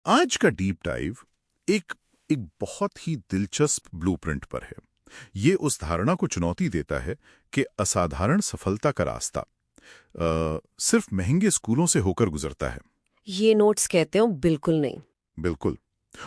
आज का deep dive एक एक बहुत ही दिलचस्प ब्लूप्रिंट पर है। ये उस धारणा को चुनौती देता है कि असाधारण सफलता का रास्ता सिर्फ महंगे स्कूलों से होकर गुजरता है। ये नोट्स कहते हो बिल्कुल नहीं। बिल्कुल।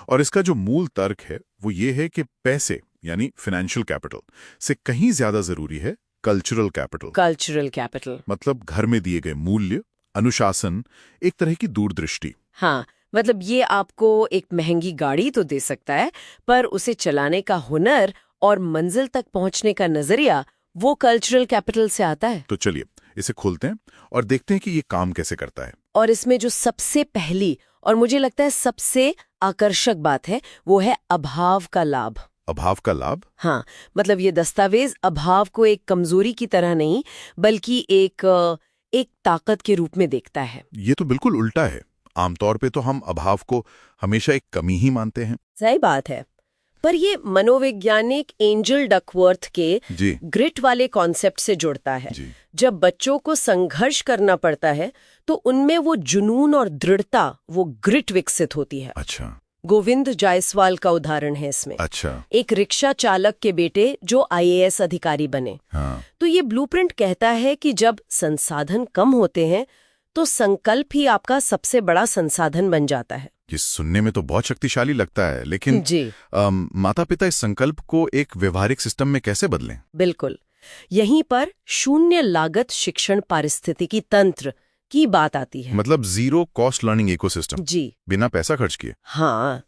और इसका जो मूल तर्क है वो ये है कि पैसे यानी फाइनेंशियल कैपिटल से कहीं ज्यादा जरूरी है कल्चरल कैपिटल। कल्चरल कैपिटल मतलब घर में दिए गए मूल्य, अनुशासन, एक तरह की दूरदृष्टि। हाँ, मतलब ये आपको एक महंगी गाड़ी तो दे सकता है, पर उसे चलाने का हुनर और मंजिल तक पहुंचने का नजरिया वो कल्चरल कैपिटल से आता है। तो चलिए इसे खोलते हैं और देखते हैं कि ये काम कैसे करता है। और इसमें जो सबसे पहली और मुझे लगता है सबसे आकर्षक बात है वो है अभाव का लाभ। अभाव का लाभ? हाँ, मतलब ये दस्तावेज अभाव को एक कमजोरी की तरह नहीं बल्कि एक ताकत के रूप में देखता है। ये तो बिल्कुल उल्टा है। आमतौर पे तो हम अभाव को हमेशा एक कमी ही मानते हैं। सही बात है, पर ये मनोवैज्ञानिक एंजल डकवर्थ के ग्रिट वाले कॉन्सेप्ट से जुड़ता है। जब बच्चों को संघर्ष करना पड़ता है तो उनमें वो जुनून और दृढ़ता, वो ग्रिट विकसित होती है। अच्छा। गोविंद जायसवाल का उदाहरण है इसमें। अच्छा। एक रिक्शा चालक के बेटे जो आईएएस अधिकारी बने। हाँ। तो ये ब्लूप्रिंट कहता है कि जब संसाधन कम होते हैं तो संकल्प ही आपका सबसे बड़ा संसाधन बन जाता है। ये सुनने में तो बहुत शक्तिशाली लगता है, लेकिन जी। माता पिता इस संकल्प को एक व्यवहारिक सिस्टम में कैसे बदलें? बिल्कुल, यहीं पर शून्य लागत शिक्षण पारिस्थितिकी तंत्र की बात आती है। मतलब जीरो कॉस्ट लर्निंग इकोसिस्टम। जी, बिना पैसा खर्च किए। हाँ,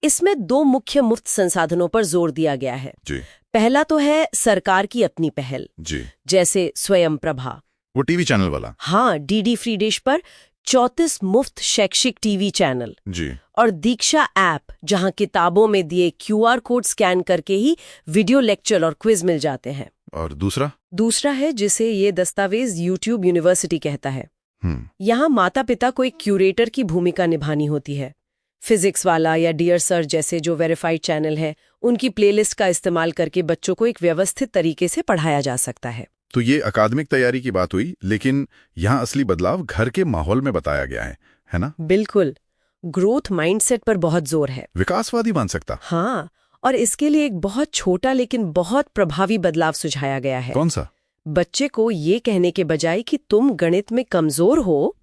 इसमें दो मुख्य मुफ्त संसाधनों पर जोर दिया गया है। जी। पहला तो है सरकार की अपनी पहल, जी। जैसे स्वयं प्रभा, वो टीवी चैनल वाला। हाँ, डीडी फ्री डिश पर 34 मुफ्त शैक्षिक टीवी चैनल। जी। और दीक्षा ऐप, जहां किताबों में दिए क्यूआर कोड स्कैन करके ही वीडियो लेक्चर और क्विज मिल जाते हैं। और दूसरा है जिसे ये दस्तावेज यूट्यूब यूनिवर्सिटी कहता है। यहाँ माता पिता को एक क्यूरेटर की भूमिका निभानी होती है। फिजिक्स वाला या डियर सर जैसे जो वेरीफाइड चैनल है, उनकी प्लेलिस्ट का इस्तेमाल करके बच्चों को एक व्यवस्थित तरीके से पढ़ाया जा सकता है। तो ये अकादमिक तैयारी की बात हुई, लेकिन यहाँ असली बदलाव घर के माहौल में बताया गया है ना? बिल्कुल, ग्रोथ माइंडसेट पर बहुत जोर है। विकासवादी बन सकता। हाँ, और इसके लिए एक बहुत छोटा लेकिन बहुत प्रभावी बदलाव सुझाया गया है। कौन सा? बच्चे को ये कहने के बजाय कि तुम गणित में कमजोर हो,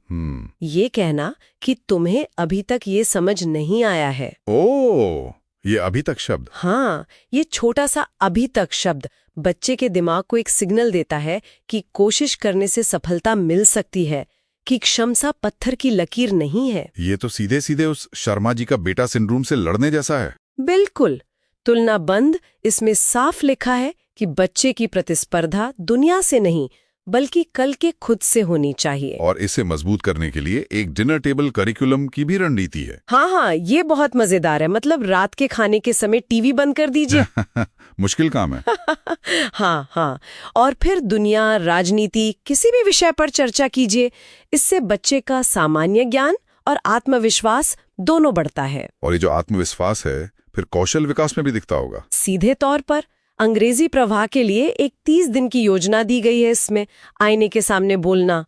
ये कहना कि तुम्हें अभी तक ये समझ नहीं आया है। ओह, ये अभी तक शब्द। हाँ, ये छोटा सा अभी तक शब्द बच्चे के दिमाग को एक सिग्नल देता है कि कोशिश करने से सफलता मिल सकती है, कि क्षमता पत्थर की लकीर नहीं है। ये तो सीधे सीधे उस शर्मा जी का बेटा सिंड्रोम से लड़ने जैसा है। बिल्कुल, तुलनाबंद इसमें साफ लिखा है कि बच्चे की प्रतिस्पर्धा दुनिया से नहीं बल्कि कल के खुद से होनी चाहिए। और इसे मजबूत करने के लिए एक डिनर टेबल करिकुलम की भी रणनीति है। हाँ, ये बहुत मजेदार है। मतलब रात के खाने के समय टीवी बंद कर दीजिए। मुश्किल काम है। हाँ, और फिर दुनिया, राजनीति, किसी भी विषय पर चर्चा कीजिए। इससे बच्चे का सामान्य ज्ञान और आत्मविश्वास दोनों बढ़ता है। और ये जो आत्मविश्वास है फिर कौशल विकास में भी दिखता होगा। सीधे तौर पर अंग्रेजी प्रवाह के लिए एक 30 दिन की योजना दी गई है। इसमें आईने के सामने बोलना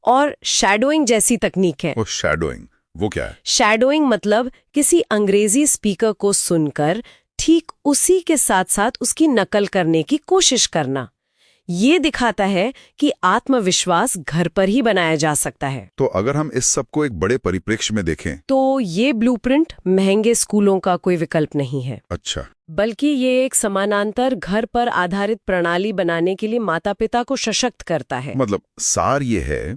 और शैडोइंग जैसी तकनीक है। शैडोइंग, वो क्या है? शैडोइंग मतलब किसी अंग्रेजी स्पीकर को सुनकर ठीक उसी के साथ साथ उसकी नकल करने की कोशिश करना। ये दिखाता है कि आत्मविश्वास घर पर ही बनाया जा सकता है। तो अगर हम इस सब को एक बड़े परिप्रेक्ष्य में देखें तो ये ब्लूप्रिंट महंगे स्कूलों का कोई विकल्प नहीं है। अच्छा। बल्कि ये एक समानांतर घर पर आधारित प्रणाली बनाने के लिए माता पिता को सशक्त करता है। मतलब सार ये है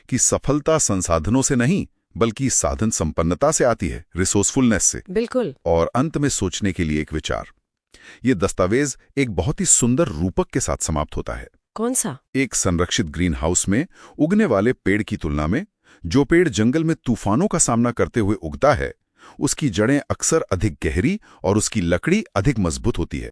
कि सफलता संसाधनों से नहीं बल्कि साधन संपन्नता से आती है, रिसोर्सफुलनेस से। बिल्कुल। और अंत में सोचने के लिए एक विचार। ये दस्तावेज एक बहुत ही सुंदर रूपक के साथ समाप्त होता है। कौन सा? एक संरक्षित ग्रीन हाउस में उगने वाले पेड़ की तुलना में जो पेड़ जंगल में तूफानों का सामना करते हुए उगता है, उसकी जड़ें अक्सर अधिक गहरी और उसकी लकड़ी अधिक मजबूत होती है।